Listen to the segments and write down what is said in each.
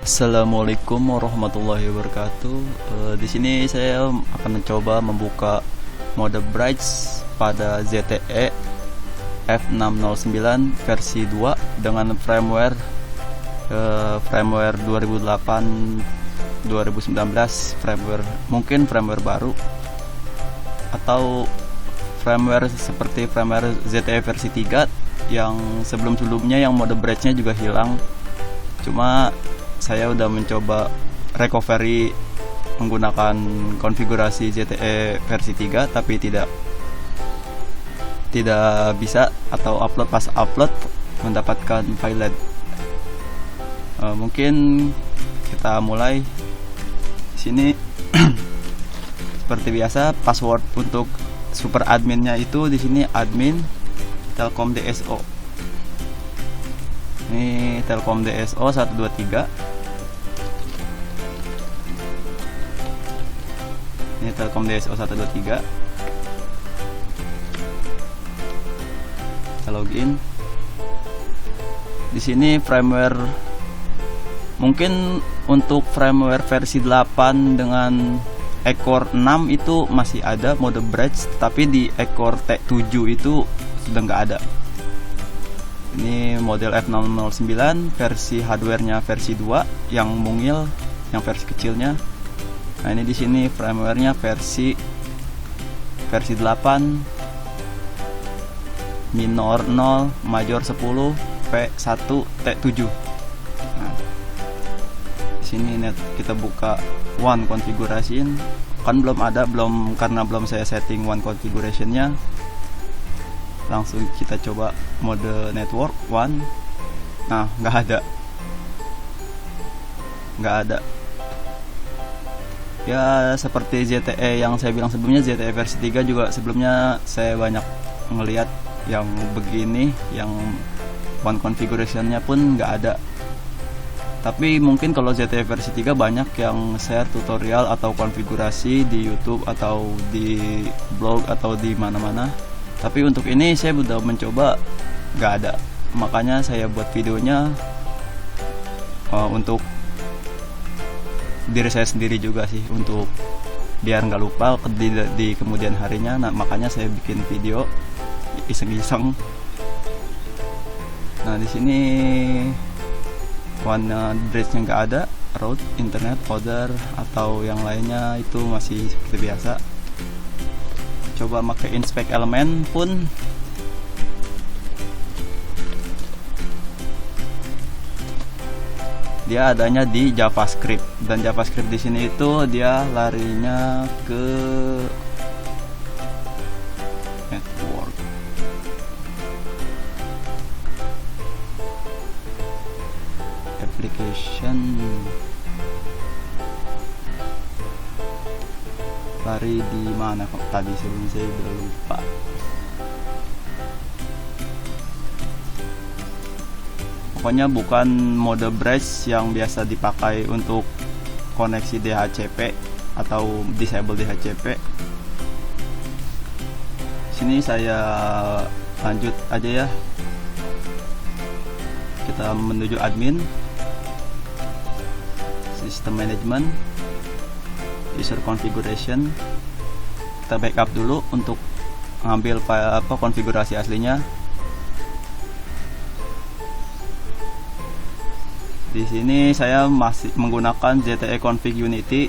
Assalamualaikum warahmatullahi wabarakatuh. Di sini saya akan mencoba membuka mode Bright pada ZTE F609 versi 2 dengan firmware 2008 2019, mungkin firmware baru atau firmware seperti firmware ZTE versi 3 yang sebelum-sebelumnya yang mode Bright-nya juga hilang. Cuma saya udah mencoba recovery menggunakan konfigurasi ZTE versi 3 tapi tidak bisa, atau pas upload mendapatkan file. Mungkin kita mulai di sini. Seperti biasa, password untuk super adminnya itu di sini admin Telkom DSO. Ini Telkom DSO 123. Ini Telkom DSO 123. Kita login. Di sini firmware, mungkin untuk firmware versi 8 dengan ekor 6 itu masih ada mode Bridge, tapi di ekor T7 itu sudah nggak ada. Ini model F609 versi hardwarenya versi 2 yang mungil, yang versi kecilnya. Nah, ini di sini firmwarenya versi 8 minor 0 major 10 P1 T7. Nah, di sini kita buka one configuration. Kan karena belum saya setting one configurationnya. Langsung kita coba mode network one. Nah, nggak ada. Ya, seperti ZTE yang saya bilang sebelumnya, ZTE versi 3 juga sebelumnya saya banyak ngelihat yang begini, yang one configurationnya pun nggak ada. Tapi mungkin kalau ZTE versi 3 banyak yang share tutorial atau konfigurasi di YouTube atau di blog atau di mana-mana. Tapi untuk ini saya udah mencoba, nggak ada. Makanya saya buat videonya untuk diri saya sendiri juga sih, untuk biar nggak lupa di kemudian harinya. Nah, makanya saya bikin video iseng-iseng. Nah, di sini warna bridge-nya nggak ada, route, internet, order atau yang lainnya itu masih seperti biasa. Coba pakai inspect element pun dia adanya di JavaScript, dan JavaScript di sini itu dia larinya ke network. Application lari di mana kok tadi, sebelum saya udah lupa. Pokoknya bukan mode Bridge yang biasa dipakai untuk koneksi DHCP atau disable DHCP. Sini saya lanjut aja ya. Kita menuju admin, system management, user configuration. Kita backup dulu untuk ngambil konfigurasi aslinya. Di sini saya masih menggunakan ZTE Config Unity.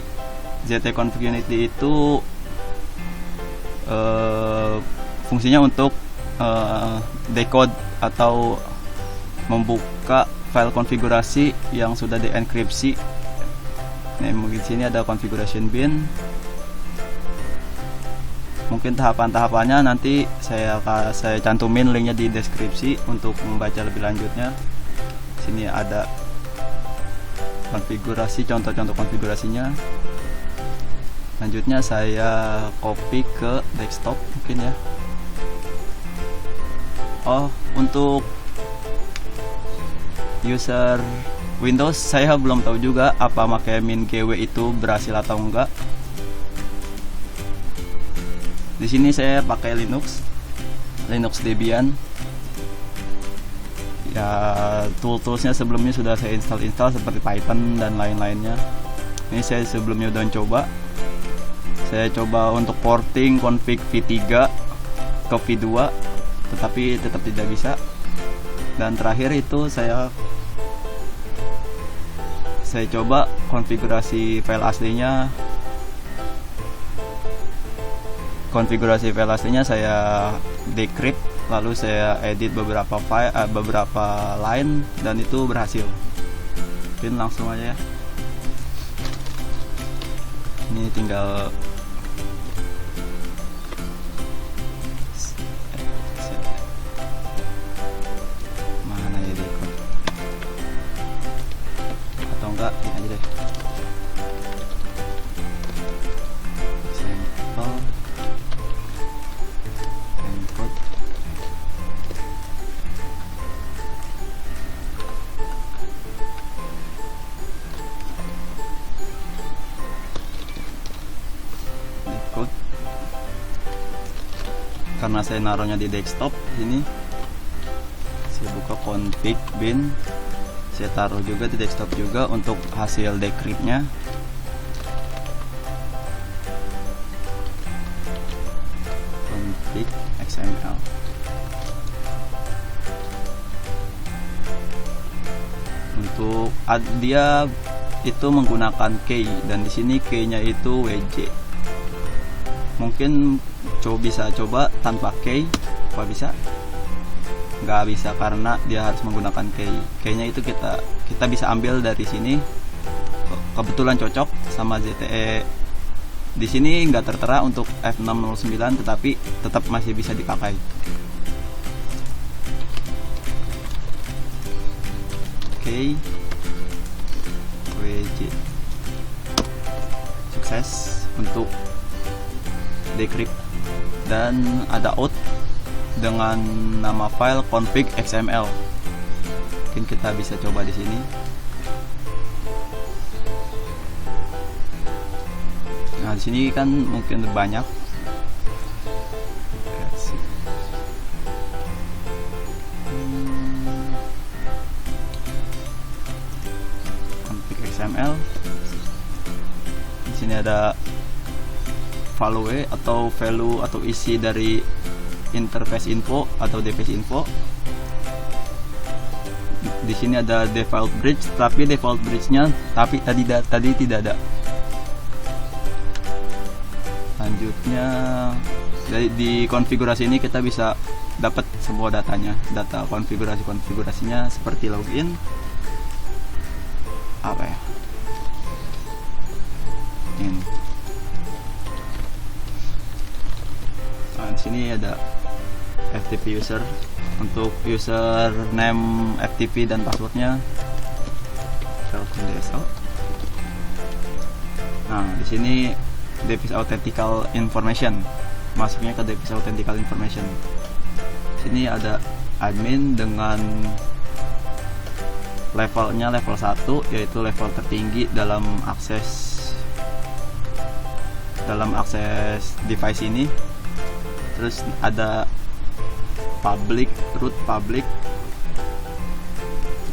ZTE Config Unity itu fungsinya untuk decode atau membuka file konfigurasi yang sudah dienkripsi. Nah, mungkin sini ada configuration bin. Mungkin tahapan-tahapannya nanti saya cantumin linknya di deskripsi untuk membaca lebih lanjutnya. Sini ada konfigurasi, contoh-contoh konfigurasinya. Lanjutnya saya copy ke desktop mungkin ya. Untuk user Windows saya belum tahu juga apa pakai min-gw itu berhasil atau enggak. Di sini saya pakai Linux Debian. Ya toolsnya sebelumnya sudah saya install seperti Python dan lain-lainnya. Ini saya sebelumnya udah coba. Saya coba untuk porting config v3 ke v2, tetapi tetap tidak bisa. Dan terakhir itu saya coba konfigurasi file aslinya. Saya decrypt, lalu saya edit beberapa file, beberapa line, dan itu berhasil. Mungkin langsung aja ya. Ini tinggal mana ya decode, atau enggak ini aja deh, sampel encode. Karena saya naruhnya di desktop ini, saya buka config bin, saya taruh juga di desktop juga untuk hasil decryptnya. Config XML. Untuk dia itu menggunakan key, dan di sini key-nya itu WJ. Mungkin bisa coba tanpa key, apa bisa? Nggak bisa karena dia harus menggunakan key. Key-nya itu kita bisa ambil dari sini. Kebetulan cocok sama ZTE. Di sini nggak tertera untuk F609, tetapi tetap masih bisa dipakai. Oke, WJ sukses untuk decrypt, dan ada out dengan nama file config XML. Mungkin kita bisa coba di sini. Nah, di sini kan mungkin banyak. Config XML. Di sini ada value atau isi dari interface info atau device info. Di sini ada default bridge, tapi default bridge-nya tadi tidak ada. Selanjutnya di konfigurasi ini kita bisa dapat semua datanya, data konfigurasinya seperti login, apa ya, ini. Di sini ada FTP user untuk username FTP dan passwordnya. Nah, di sini device authentical information, masuknya ke device authentical information. Sini ada admin dengan levelnya level 1, yaitu level tertinggi dalam akses device ini. Terus ada public, root public,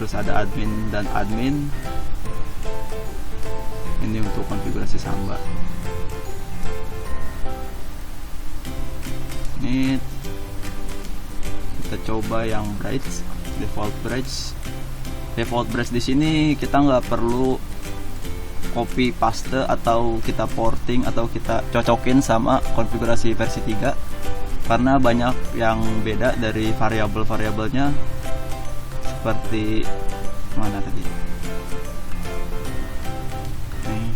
terus ada admin dan admin. Ini untuk konfigurasi Samba. Ini kita coba yang bridge, default bridge di sini kita nggak perlu copy paste atau kita porting atau kita cocokin sama konfigurasi versi 3, karena banyak yang beda dari variabel-variabelnya. Seperti mana tadi? Nih,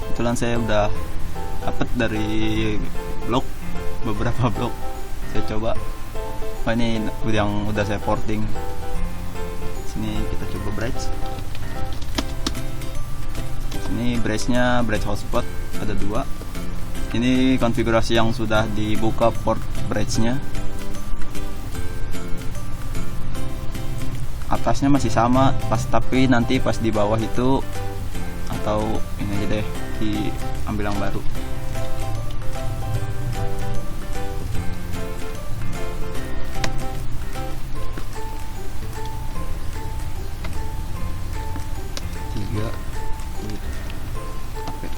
kebetulan saya udah dapat dari beberapa blog. Saya coba. Ini yang udah saya porting. Sini kita coba bridge. Ini bridge-nya bridge hotspot ada 2. Ini konfigurasi yang sudah dibuka port bridge-nya. Atasnya masih sama, tapi nanti pas di bawah itu, atau ini aja deh, diambil yang baru. Oke.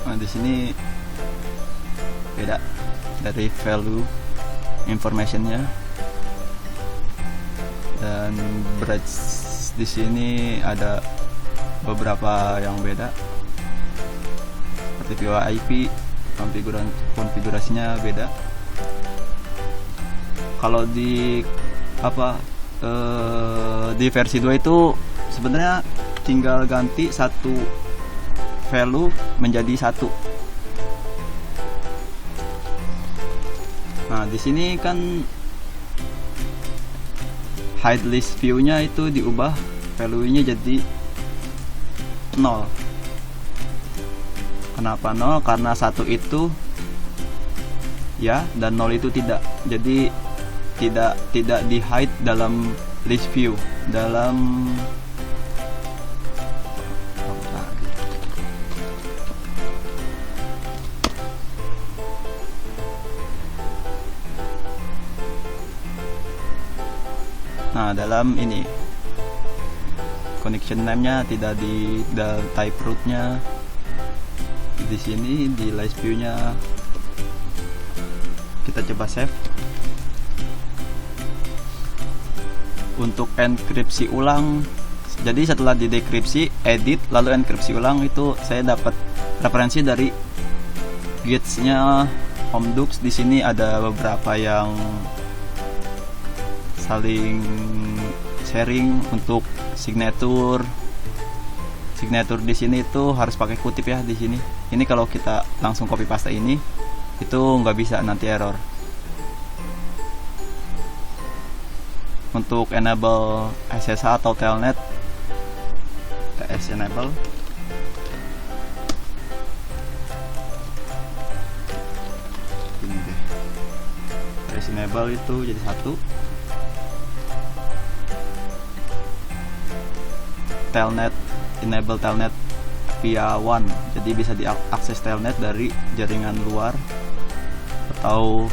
Nah, di sini beda dari value informationnya, dan bridge di sini ada beberapa yang beda seperti VoIP, konfigurasinya beda. Kalau di di versi 2 itu sebenarnya tinggal ganti satu value menjadi satu. Nah, di sini kan hide list view-nya itu diubah value-nya jadi 0. Kenapa 0? Karena 1 itu ya dan 0 itu tidak. Jadi tidak di hide dalam list view, dalam dalam ini connection name-nya tidak di type root-nya. Di sini di list view-nya kita coba save. Untuk enkripsi ulang, jadi setelah didekripsi, edit lalu enkripsi ulang, itu saya dapat referensi dari gits-nya Omdux. Di sini ada beberapa yang saling sharing untuk signature di sini itu harus pakai kutip ya di sini. Ini kalau kita langsung copy paste ini itu nggak bisa, nanti error. Untuk enable SSH atau telnet, TS enable. Ini deh, TS enable itu jadi 1. Telnet, enable telnet via WAN, jadi bisa diakses telnet dari jaringan luar, atau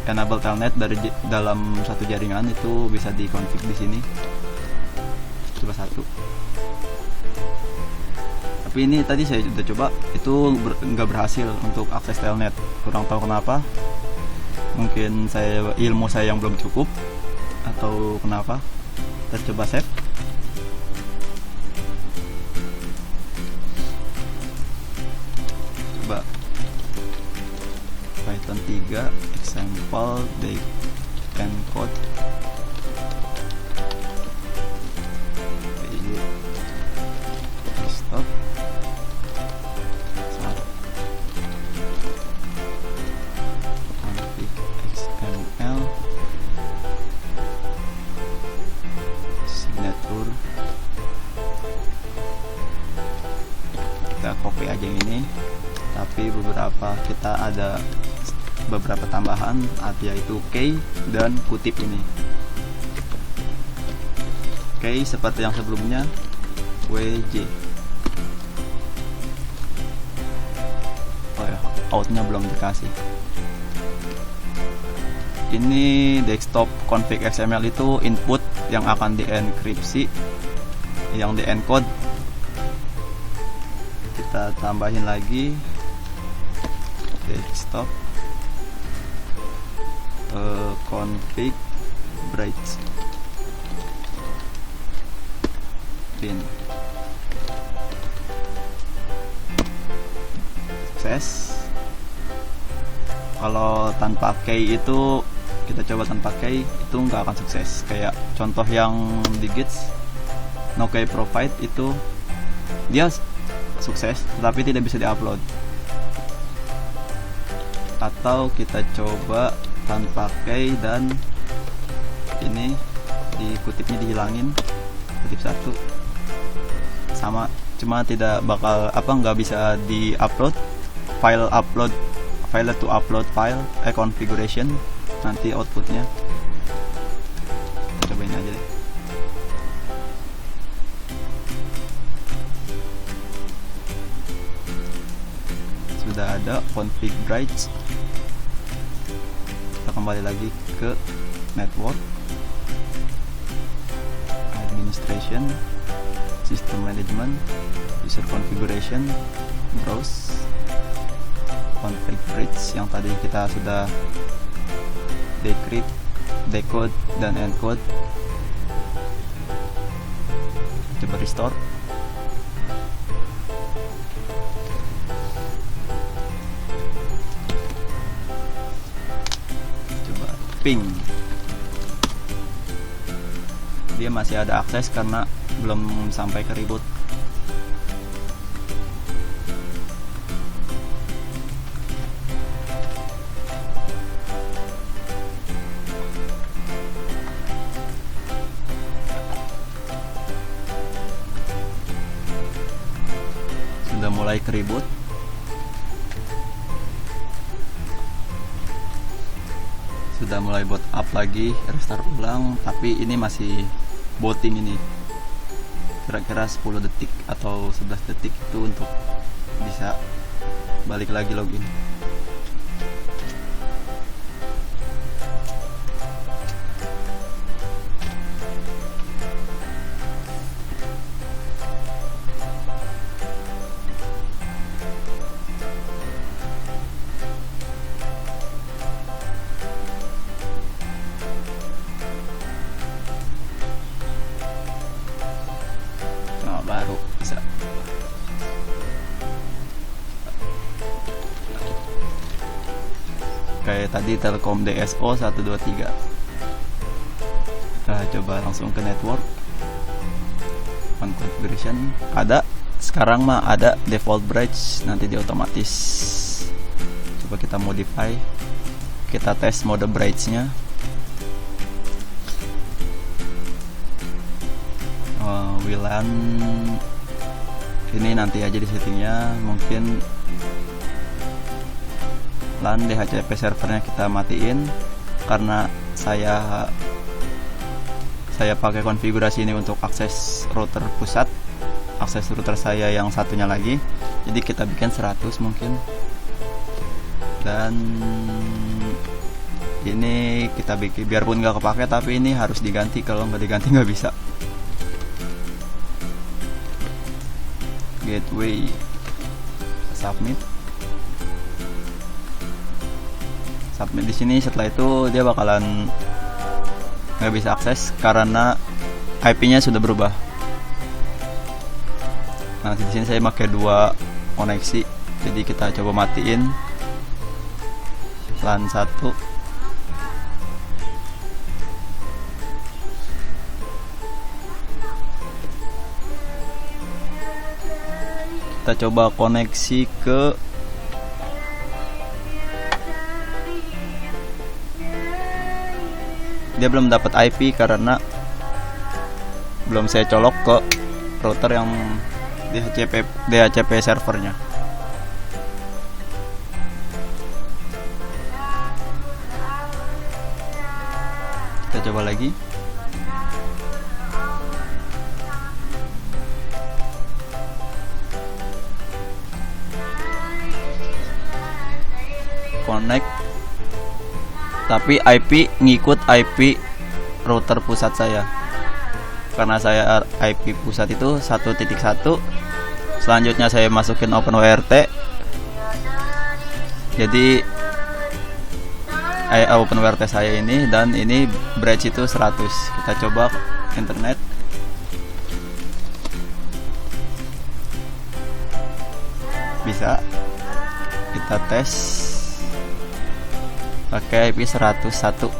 enable telnet dari dalam satu jaringan, itu bisa dikonfig di sini. Coba 1. Tapi ini tadi saya sudah coba, itu nggak berhasil untuk akses telnet. Kurang tahu kenapa. Mungkin ilmu saya yang belum cukup atau kenapa. Kita coba save. Coba Python 3 example they encode stop config XML signature. Kita copy aja yang ini, tapi kita ada beberapa tambahan, yaitu key dan kutip ini. Key seperti yang sebelumnya, WJ. Oh ya, outnya belum dikasih. Ini desktop config XML itu input yang akan dienkripsi, yang diencode. Kita tambahin lagi desktop config bridge bin. Sukses. Kalau tanpa key itu, kita coba tanpa key itu nggak akan sukses. Kayak contoh yang di gits no key provide itu dia sukses tapi tidak bisa diupload. Atau kita coba tanpa key dan ini di kutipnya dihilangin, kutip 1 sama, cuma tidak bakal nggak bisa di-upload file to upload file configuration nanti outputnya. Kita cobain aja deh. sudah ada config bridge. Kita kembali lagi ke network, administration, system management, user configuration, browse, config bridge yang tadi kita sudah decrypt, decode, dan encode. Coba restore. Coba ping. Dia masih ada akses karena belum sampai ke reboot. Sudah mulai ke reboot. Sudah mulai boot up lagi, restart ulang, tapi ini masih booting ini. Kira-kira 10 detik atau 11 detik itu untuk bisa balik lagi login. Baru bisa. Kayak tadi Telkom DSO 123. Kita coba langsung ke network, configuration. Ada sekarang mah ada default bridge, nanti dia otomatis. Coba kita modify, kita tes mode bridge nya. WLAN ini nanti aja di settingnya, mungkin LAN DHCP servernya kita matiin karena saya pakai konfigurasi ini untuk akses router pusat, akses router saya yang satunya lagi, jadi kita bikin 100 mungkin, dan ini kita bikin biarpun nggak kepake, tapi ini harus diganti, kalau nggak diganti nggak bisa. Gateway, submit di sini. Setelah itu dia bakalan nggak bisa akses karena IP-nya sudah berubah. Nah, di sini saya pakai 2 koneksi, jadi kita coba matiin LAN 1. Kita coba koneksi ke dia belum dapat IP karena belum saya colok ke router yang DHCP servernya. Kita coba lagi. Connect, tapi IP ngikut IP router pusat saya, karena saya IP pusat itu 1.1. selanjutnya saya masukin OpenWrt, jadi OpenWrt saya ini, dan ini bridge itu 100. Kita coba internet. Bisa kita tes pakai IP 101.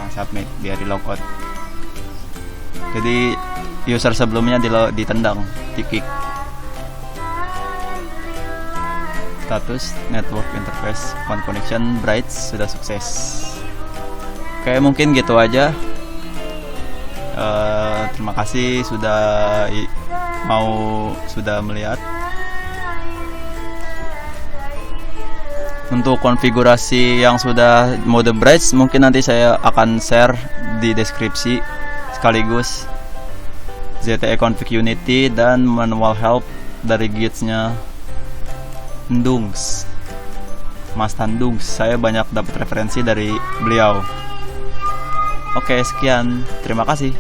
Submit, biar di logout. Jadi user sebelumnya ditendang, di-kick. Status network interface one connection bridge sudah sukses. Oke, mungkin gitu aja. Terima kasih sudah melihat. Untuk konfigurasi yang sudah mode bridge mungkin nanti saya akan share di deskripsi, sekaligus ZTE config Unity dan manual help dari guides-nya Ndungs, Mas Tandungs. Saya banyak dapat referensi dari beliau. Oke, sekian. Terima kasih.